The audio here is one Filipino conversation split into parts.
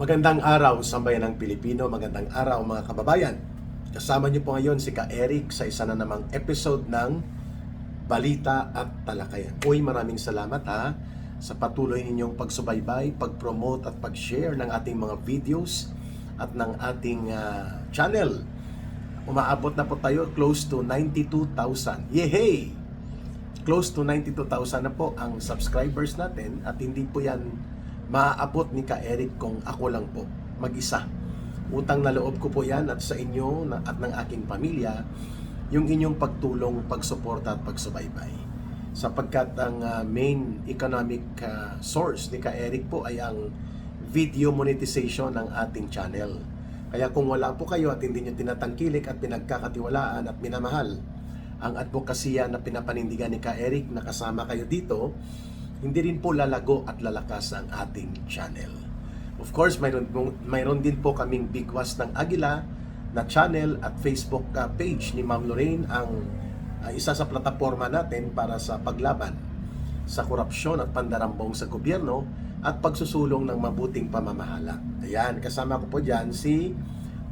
Magandang araw, sambayan ng Pilipino. Magandang araw, mga kababayan. Kasama niyo po ngayon si Ka Eric sa isa na namang episode ng Balita at Talakayan. Uy, maraming salamat sa patuloy ninyong pagsubaybay, pag-promote at pag-share ng ating mga videos at ng ating channel. Umaabot na po tayo close to 92,000. Yehey! Close to 92,000 na po ang subscribers natin at hindi po yan maaabot ni Ka Eric kung ako lang po, mag-isa. Utang na loob ko po yan at sa inyo at ng aking pamilya, yung inyong pagtulong, pagsuporta at pagsubaybay. Sapagkat ang main economic source ni Ka Eric po ay ang video monetization ng ating channel. Kaya kung wala po kayo at hindi nyo tinatangkilik at pinagkakatiwalaan at minamahal ang advokasya na pinapanindigan ni Ka Eric na kasama kayo dito, hindi rin po lalago at lalakas ang ating channel. Of course, mayroon din po kaming Bigwas ng Agila na channel at Facebook page ni Ma'am Lorraine, ang isa sa plataforma natin para sa paglaban sa korupsyon at pandarambong sa gobyerno at pagsusulong ng mabuting pamamahala. Ayan, kasama ko po dyan si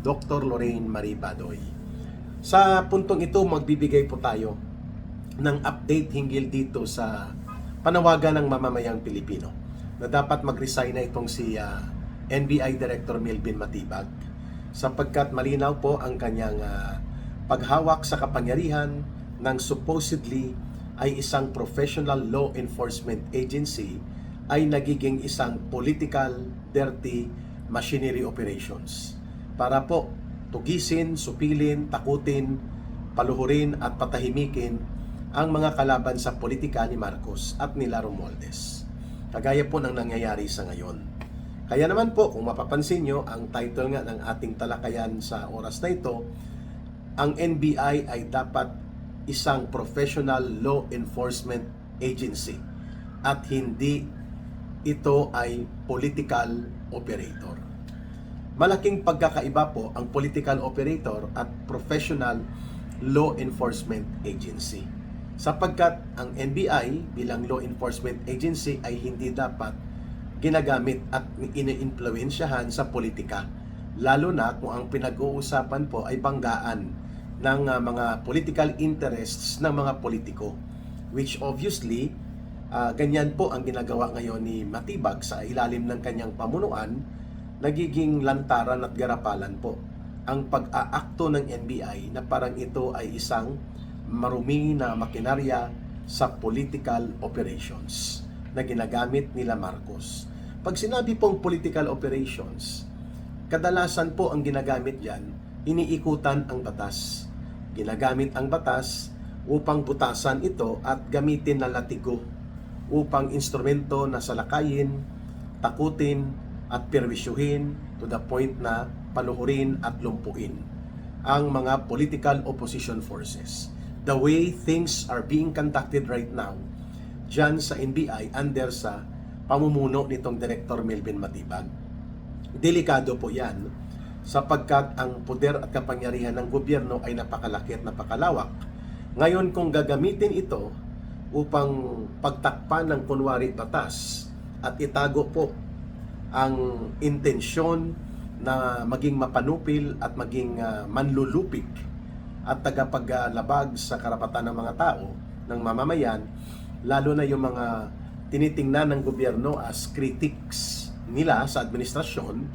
Dr. Lorraine Marie Badoy. Sa puntong ito, magbibigay po tayo ng update hinggil dito sa panawagan ng mamamayang Pilipino na dapat mag-resign na itong si NBI Director Melvin Matibag sapagkat malinaw po ang kanyang paghawak sa kapangyarihan ng supposedly ay isang professional law enforcement agency ay nagiging isang political dirty machinery operations para po tugisin, supilin, takutin, paluhurin at patahimikin ang mga kalaban sa politika ni Marcos at nila Romualdez. Kagaya po ng nangyayari sa ngayon. Kaya naman po, kung mapapansin nyo, ang title nga ng ating talakayan sa oras na ito, ang NBI ay dapat isang professional law enforcement agency at hindi ito ay political operator. Malaking pagkakaiba po ang political operator at professional law enforcement agency. Sapagkat ang NBI bilang law enforcement agency ay hindi dapat ginagamit at iniimpluwensyahan sa politika. Lalo na kung ang pinag-uusapan po ay banggaan ng mga political interests ng mga politiko. Which obviously, ganyan po ang ginagawa ngayon ni Matibag sa ilalim ng kanyang pamunuan, nagiging lantaran at garapalan po ang pag-aakto ng NBI na parang ito ay isang marumi na makinarya sa political operations na ginagamit nila Marcos. Pag sinabi pong political operations, kadalasan po ang ginagamit dyan, iniikutan ang batas. Ginagamit ang batas upang butasan ito at gamitin na latigo upang instrumento na salakayin, takutin at perwisyuhin to the point na paluhurin at lumpuin ang mga political opposition forces. The way things are being conducted right now dyan sa NBI under sa pamumuno nitong Director Melvin Matibag. Delikado po yan sapagkat ang poder at kapangyarihan ng gobyerno ay napakalaki at napakalawak. Ngayon kung gagamitin ito upang pagtakpan ng kunwari batas at itago po ang intensyon na maging mapanupil at maging manlulupig at tagapaglabag sa karapatan ng mga tao, ng mamamayan, lalo na yung mga tinitingnan ng gobyerno as critics nila sa administrasyon,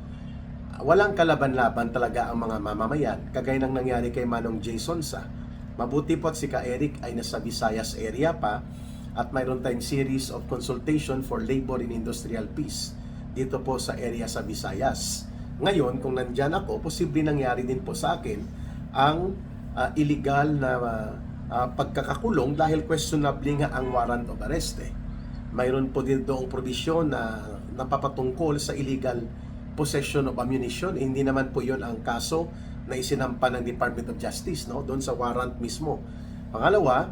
walang kalaban-laban talaga ang mga mamamayan, kagaya ng nangyari kay Manong J. Sonsa. Mabuti po at si Ka Eric ay nasa Visayas area pa at mayroon tayong series of consultation for labor and industrial peace dito po sa area sa Visayas. Ngayon, kung nandyan ako, posible nangyari din po sa akin ang illegal na pagkakakulong dahil questionable nga ang warrant of arrest. Mayroon po din doong probisyon na napapatungkol sa illegal possession of ammunition. Hindi naman po yon ang kaso na isinampa ng Department of Justice, no? Doon sa warrant mismo. Pangalawa,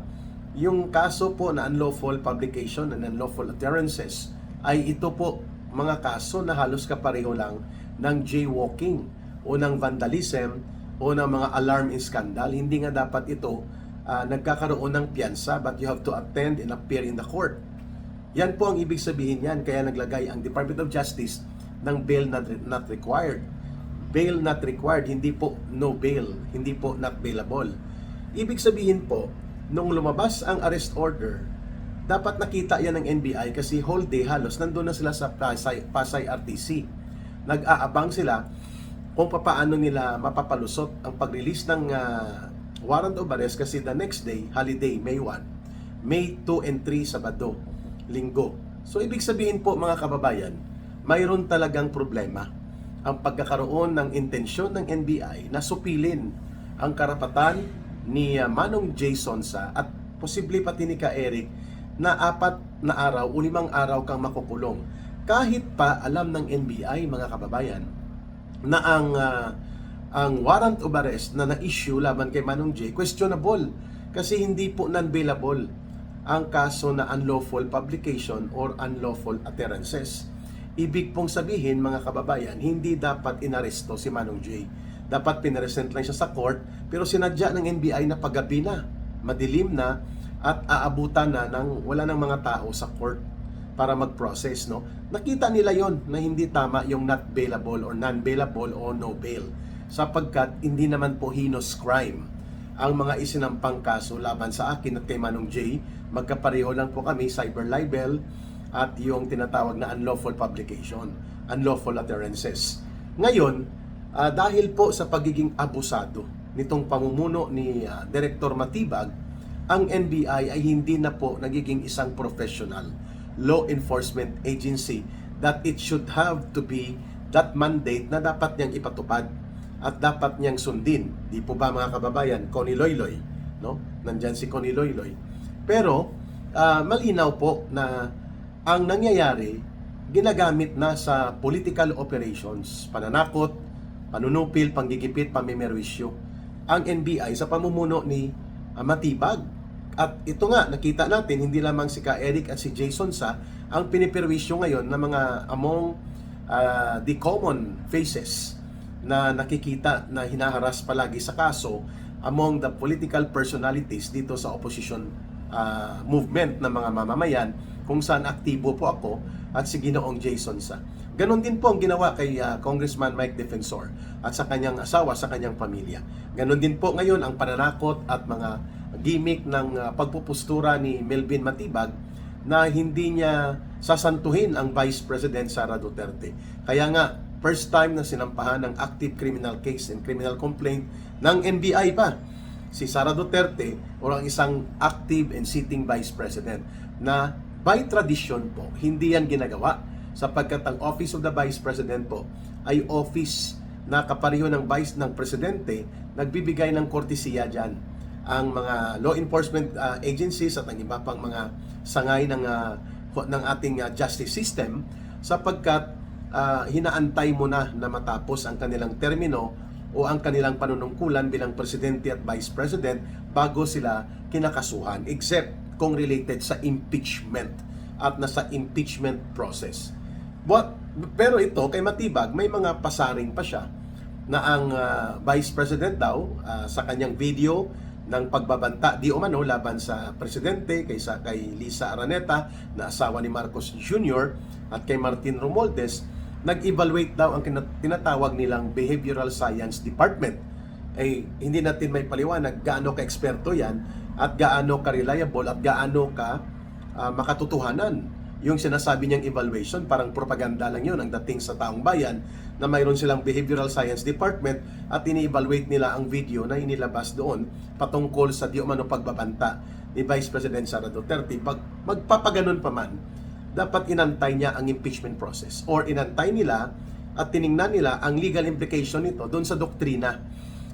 yung kaso po na unlawful publication and unlawful utterances ay ito po mga kaso na halos kapareho lang ng jaywalking o ng vandalism o ng mga alarm and scandal. Hindi nga dapat ito nagkakaroon ng piyansa, but you have to attend and appear in the court. Yan po ang ibig sabihin yan. Kaya naglagay ang Department of Justice ng bail not required. Bail not required, hindi po no bail, hindi po not bailable. Ibig sabihin po, nung lumabas ang arrest order, dapat nakita yan ng NBI kasi whole day halos nandun na sila sa Pasay RTC. Nag-aabang sila kung paano nila mapapalusot ang pag-release ng warrant of arrest kasi the next day, holiday, May 1, May 2 and 3, Sabado, Linggo. So ibig sabihin po mga kababayan, mayroon talagang problema ang pagkakaroon ng intensyon ng NBI na supilin ang karapatan ni Manong J. Sonsa at posible pati ni Ka Eric na 4 na araw o 5 araw kang makukulong. Kahit pa alam ng NBI mga kababayan na ang warrant of arrest na na-issue laban kay Manong J, questionable kasi hindi po non-bailable ang kaso na unlawful publication or unlawful utterances. Ibig pong sabihin mga kababayan, hindi dapat inaresto si Manong J. Dapat pinaresent lang siya sa court pero sinadya ng NBI na paggabi na, madilim na at aabutan na ng wala ng mga tao sa court para mag-process, no? Nakita nila yon na hindi tama yung not bailable or non-bailable o no bail sapagkat hindi naman po heinous crime ang mga isinampang kaso laban sa akin at kay Manong J. Magkapareho lang po kami, cyber libel at yung tinatawag na unlawful publication, unlawful utterances. Ngayon, dahil po sa pagiging abusado nitong pamumuno ni Director Matibag, ang NBI ay hindi na po nagiging isang professional law enforcement agency that it should have to be that mandate na dapat niyang ipatupad at dapat niyang sundin. Di po ba mga kababayan, Connie Loyloy, no? Nandyan si Connie Loyloy. Pero malinaw po na ang nangyayari ginagamit na sa political operations, pananakot, panunupil, panggigipit, pamimerwisyo ang NBI sa pamumuno ni Matibag. At ito nga, nakita natin, hindi lamang si Ka Eric at si Jason Sa ang piniperwisyo ngayon ng mga among the common faces na nakikita na hinaharas palagi sa kaso among the political personalities dito sa opposition movement ng mga mamamayan kung saan aktibo po ako at si Ginoong Jason Sa. Ganon din po ang ginawa kay Congressman Mike Defensor at sa kanyang asawa, sa kanyang pamilya. Ganon din po ngayon ang pananakot at mga gimmick ng pagpupustura ni Melvin Matibag na hindi niya sasantuhin ang Vice President Sara Duterte. Kaya nga, first time na sinampahan ng active criminal case and criminal complaint ng NBI pa si Sara Duterte o ang isang active and sitting Vice President na by tradition po, hindi yan ginagawa sapagkat ang Office of the Vice President po ay office na kapareho ng Vice ng Presidente, nagbibigay ng kortesiya dyan ang mga law enforcement agencies at ang iba pang mga sangay ng ating justice system sapagkat hinaantay mo na matapos ang kanilang termino o ang kanilang panunungkulan bilang Presidente at Vice President bago sila kinakasuhan except kung related sa impeachment at nasa impeachment process. Pero ito kay Matibag may mga pasaring pa siya na ang Vice President daw sa kanyang video ng pagbabanta di umano laban sa presidente kay Lisa Araneta na asawa ni Marcos Jr. at kay Martin Romualdez, nag-evaluate daw ang tinatawag nilang Behavioral Science Department. Hindi natin may paliwanag gaano ka-eksperto yan at gaano ka-reliable at gaano ka makatotohanan yung sinasabi niyang evaluation. Parang propaganda lang yun ang dating sa taong bayan na mayroon silang Behavioral Science Department at ini-evaluate nila ang video na inilabas doon patungkol sa di umano pagbabanta ni Vice President Sara Duterte. Pag magpapaganon pa man, dapat inantay niya ang impeachment process or inantay nila at tiningnan nila ang legal implication nito doon sa doktrina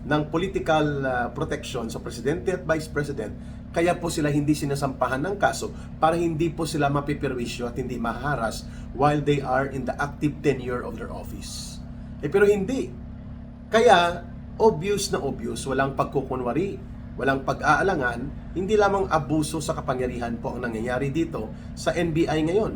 ng political protection sa Presidente at Vice President. Kaya po sila hindi sinasampahan ng kaso para hindi po sila mapipirwisyo at hindi maharas while they are in the active tenure of their office. Pero hindi. Kaya obvious na obvious, walang pagkukunwari, walang pag-aalangan, hindi lamang abuso sa kapangyarihan po ang nangyayari dito sa NBI ngayon.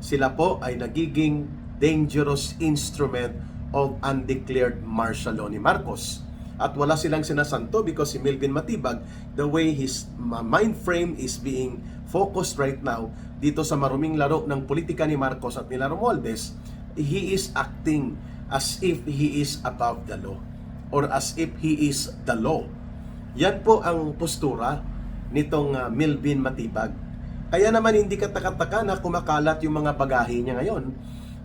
Sila po ay nagiging dangerous instrument of undeclared martial law ni Marcos. At wala silang sinasanto because si Melvin Matibag, the way his mind frame is being focused right now dito sa maruming laro ng politika ni Marcos at nila Romualdez, he is acting as if he is above the law or as if he is the law. Yan po ang postura nitong Melvin Matibag. Kaya naman hindi katakataka na kumakalat yung mga bagahe niya ngayon.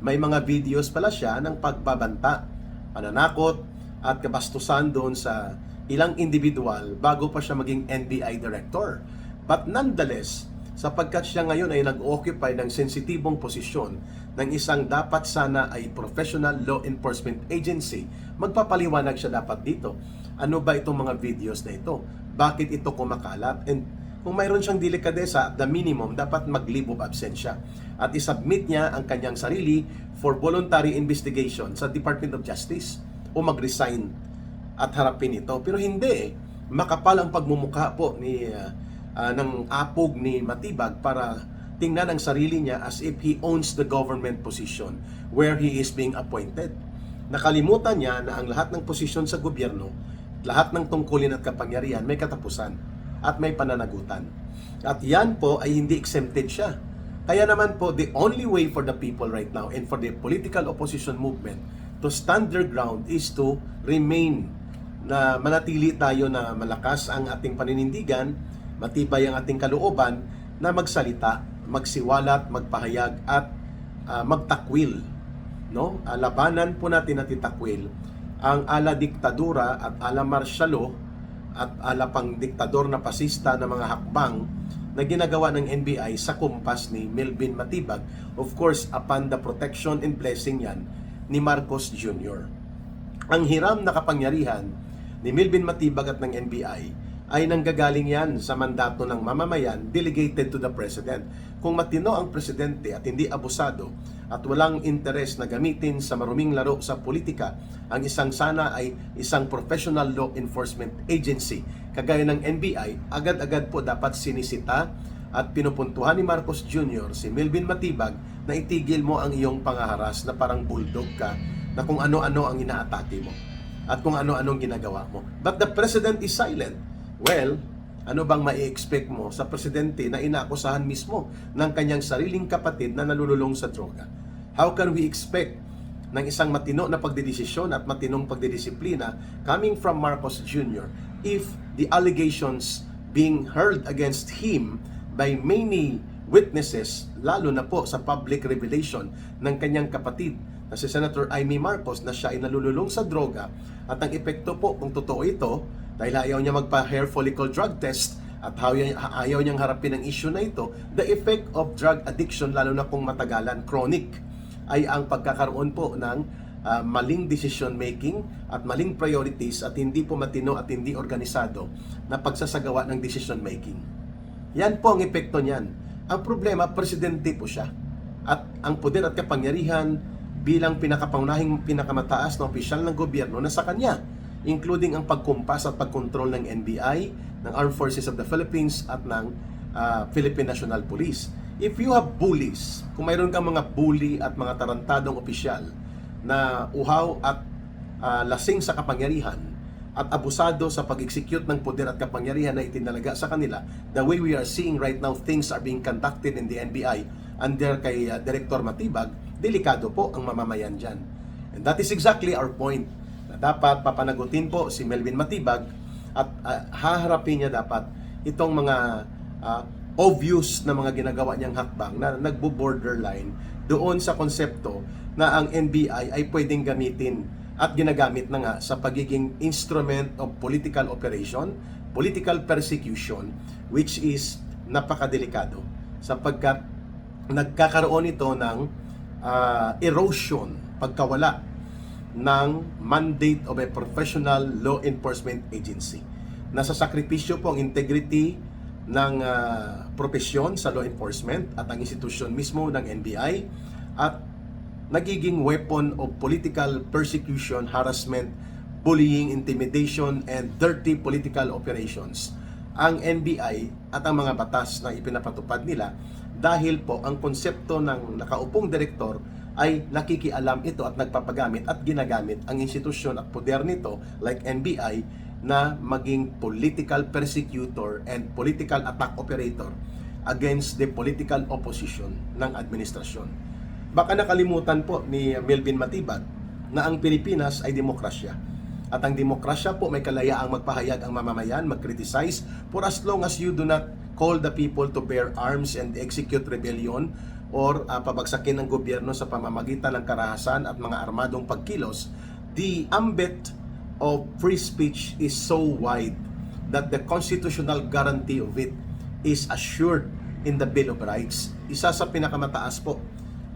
May mga videos pala siya ng pagbabanta, pananakot at kabastusan doon sa ilang individual bago pa siya maging NBI director. But nonetheless, sapagkat siya ngayon ay nag-occupy ng sensitibong posisyon ng isang dapat sana ay professional law enforcement agency, magpapaliwanag siya dapat dito. Ano ba itong mga videos na ito? Bakit ito kumakalat? And kung mayroon siyang delikadesa, the minimum, dapat mag-leave of absence siya. At isubmit niya ang kanyang sarili for voluntary investigation sa Department of Justice o mag-resign at harapin ito. Pero hindi, makapal ang pagmumukha po ng apog ni Matibag para tingnan ang sarili niya as if he owns the government position where he is being appointed. Nakalimutan niya na ang lahat ng posisyon sa gobyerno, lahat ng tungkulin at kapangyarihan may katapusan at may pananagutan. At yan po ay hindi exempted siya. Kaya naman po, the only way for the people right now and for the political opposition movement to stand their ground is to remain na manatili tayo na malakas ang ating paninindigan, matibay ang ating kalooban na magsalita, magsiwalat, magpahayag at magtakwil. No? Labanan po natin at itakwil ang ala diktadura at ala marsyalo at ala pang diktador na pasista na mga hakbang na ginagawa ng NBI sa kumpas ni Melvin Matibag, of course upon the protection and blessing yan ni Marcos Jr. Ang hiram na kapangyarihan ni Melvin Matibag at ng NBI ay nanggagaling yan sa mandato ng mamamayan delegated to the President. Kung matino ang Presidente at hindi abusado at walang interes na gamitin sa maruming laro sa politika, ang isang sana ay isang professional law enforcement agency kagaya ng NBI, agad-agad po dapat sinisita at pinupuntuhan ni Marcos Jr. si Melvin Matibag na itigil mo ang iyong pangaharas na parang bulldog ka na kung ano-ano ang inaatake mo at kung ano-anong ginagawa mo. But the President is silent. Well, ano bang mai-expect mo sa presidente na inaakusahan mismo ng kanyang sariling kapatid na nalululong sa droga? How can we expect ng isang matino na pagdedesisyon at matinong pagdedisiplina coming from Marcos Jr. if the allegations being hurled against him by many witnesses, lalo na po sa public revelation ng kanyang kapatid na si Senator Amy Marcos na siya ay nalululong sa droga at ang epekto po kung totoo ito dahil ayaw niya magpa-hair follicle drug test at ayaw niyang harapin ang issue na ito, the effect of drug addiction, lalo na kung matagalan, chronic, ay ang pagkakaroon po ng maling decision making at maling priorities at hindi po matino at hindi organisado na pagsasagawa ng decision making. Yan po ang epekto niyan. Ang problema, presidente po siya. At ang poder at kapangyarihan bilang pinakapangunahing pinakamataas na opisyal ng gobyerno na sa kanya, including ang pagkumpas at pagkontrol ng NBI, ng Armed Forces of the Philippines at ng Philippine National Police. If you have bullies, kung mayroon kang mga bully at mga tarantadong opisyal na uhaw at lasing sa kapangyarihan at abusado sa pag-execute ng poder at kapangyarihan na itinalaga sa kanila, the way we are seeing right now things are being conducted in the NBI under kay Director Matibag, delikado po ang mamamayan dyan. And that is exactly our point. Dapat papanagutin po si Melvin Matibag at haharapin niya dapat itong mga obvious na mga ginagawa niyang hakbang na nagbo-borderline doon sa konsepto na ang NBI ay pwedeng gamitin at ginagamit na nga sa pagiging instrument of political operation, political persecution, which is napakadelikado sapagkat nagkakaroon ito ng erosion, pagkawala ng mandate of a professional law enforcement agency. Nasa sakripisyo po ang integrity ng propesyon sa law enforcement at ang institusyon mismo ng NBI at nagiging weapon of political persecution, harassment, bullying, intimidation, and dirty political operations ang NBI at ang mga batas na ipinapatupad nila dahil po ang konsepto ng nakaupong direktor ay nakikialam ito at nagpapagamit at ginagamit ang institusyon at poder nito like NBI na maging political persecutor and political attack operator against the political opposition ng administrasyon. Baka nakalimutan po ni Melvin Matibag na ang Pilipinas ay demokrasya. At ang demokrasya po may kalayaang magpahayag ang mamamayan, mag-criticize for as long as you do not call the people to bear arms and execute rebellion or pabagsakin ng gobyerno sa pamamagitan ng karahasan at mga armadong pagkilos. The ambit of free speech is so wide that the constitutional guarantee of it is assured in the Bill of Rights. Isa sa pinakamataas po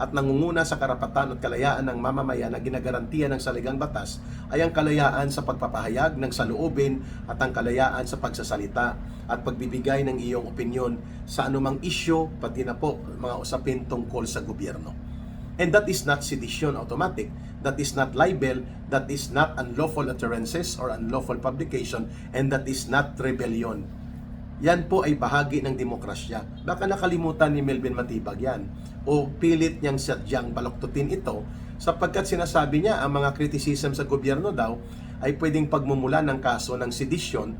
at nangunguna sa karapatan at kalayaan ng mamamayan na ginagarantiya ng saligang batas ay ang kalayaan sa pagpapahayag ng saloobin at ang kalayaan sa pagsasalita at pagbibigay ng iyong opinyon sa anumang isyu, pati na po mga usapin tungkol sa gobyerno. And that is not sedition automatic, that is not libel, that is not unlawful utterances or unlawful publication, and that is not rebellion. Yan po ay bahagi ng demokrasya. Baka nakalimutan ni Melvin Matibag yan o pilit niyang sadyang baloktutin ito sapagkat sinasabi niya ang mga criticism sa gobyerno daw ay pwedeng pagmumula ng kaso ng sedition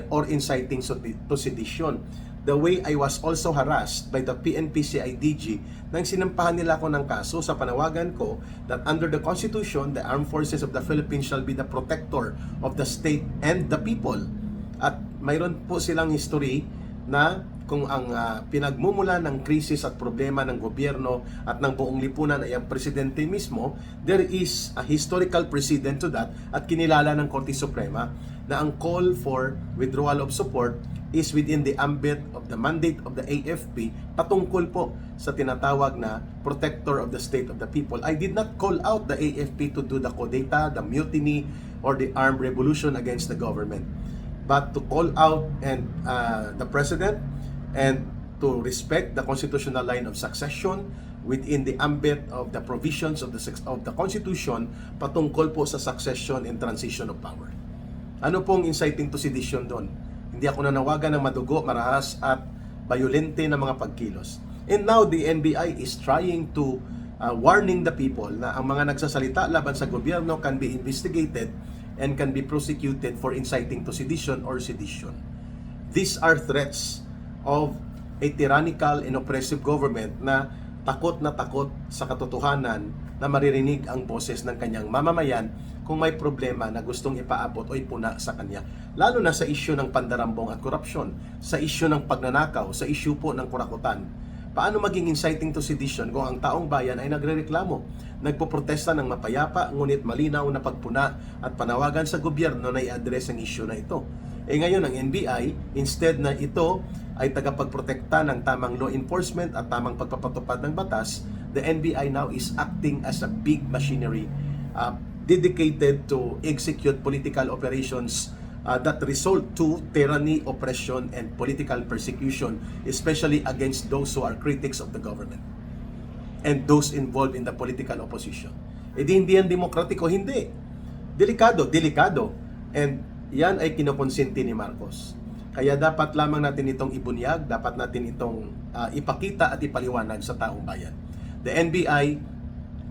or inciting to sedition. The way I was also harassed by the PNP-CIDG nang sinampahan nila ako ng kaso sa panawagan ko that under the Constitution, the Armed Forces of the Philippines shall be the protector of the state and the people. At mayroon po silang history na kung ang pinagmumula ng krisis at problema ng gobyerno at ng buong lipunan ay ang presidente mismo, there is a historical precedent to that at kinilala ng Korte Suprema na ang call for withdrawal of support is within the ambit of the mandate of the AFP patungkol po sa tinatawag na protector of the state of the people. I did not call out the AFP to do the kudeta, the mutiny, or the armed revolution against the government, but to call out and the president and to respect the constitutional line of succession within the ambit of the provisions of the Constitution patungkol po sa succession and transition of power. Ano pong inciting to sedition doon? Hindi ako nanawagan ng madugo, marahas at bayolente na mga pagkilos. And now the NBI is trying to warning the people na ang mga nagsasalita laban sa gobyerno can be investigated and can be prosecuted for inciting to sedition or sedition. These are threats of a tyrannical and oppressive government na takot sa katotohanan na maririnig ang boses ng kanyang mamamayan kung may problema na gustong ipaabot o ipuna sa kanya. Lalo na sa isyu ng pandarambong at korupsyon, sa isyu ng pagnanakaw, sa isyu po ng kurakutan. Paano maging inciting to sedition kung ang taong bayan ay nagrereklamo, nagpoprotesta ng mapayapa, ngunit malinaw na pagpuna at panawagan sa gobyerno na i-address ang isyu na ito? Ngayon ang NBI, instead na ito ay tagapagprotekta ng tamang law enforcement at tamang pagpapatupad ng batas, the NBI now is acting as a big machinery dedicated to execute political operations that result to tyranny, oppression, and political persecution, especially against those who are critics of the government and those involved in the political opposition. Hindi yan demokratiko, hindi. Delikado. And yan ay kinukonsinti ni Marcos. Kaya dapat lamang natin itong ibunyag, dapat natin itong ipakita at ipaliwanag sa taong bayan. The NBI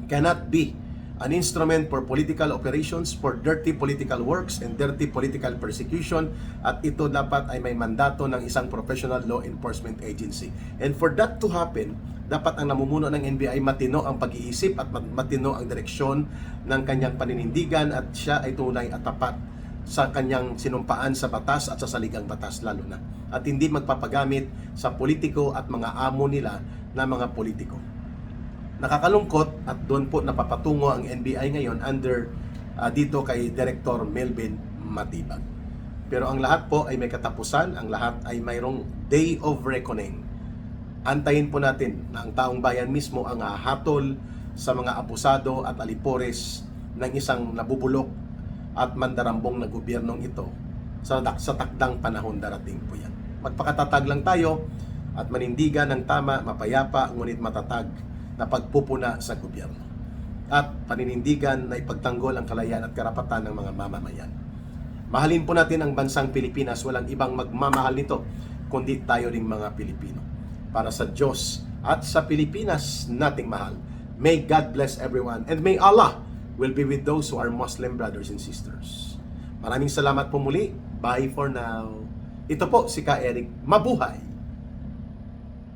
cannot be an instrument for political operations, for dirty political works and dirty political persecution, at ito dapat ay may mandato ng isang professional law enforcement agency. And for that to happen, dapat ang namumuno ng NBI matino ang pag-iisip at matino ang direksyon ng kanyang paninindigan at siya ay tunay at tapat sa kanyang sinumpaan sa batas at sa saligang batas lalo na. At hindi magpapagamit sa politiko at mga amo nila na mga politiko. Nakakalungkot at doon po napapatungo ang NBI ngayon under dito kay Director Melvin Matibag. Pero ang lahat po ay may katapusan, ang lahat ay mayroong day of reckoning. Antayin po natin na ang taong bayan mismo ang hatol sa mga abusado at alipores ng isang nabubulok at mandarambong na gobyernong ito sa takdang panahon darating po yan. Magpakatatag lang tayo at manindigan ng tama, mapayapa, ngunit matatag na pagpupuna sa gobyerno. At paninindigan na ipagtanggol ang kalayaan at karapatan ng mga mamamayan. Mahalin po natin ang bansang Pilipinas, walang ibang magmamahal nito kundi tayo ring mga Pilipino. Para sa Diyos at sa Pilipinas nating mahal. May God bless everyone and may Allah will be with those who are Muslim brothers and sisters. Maraming salamat po muli. Bye for now. Ito po si Ka Eric. Mabuhay!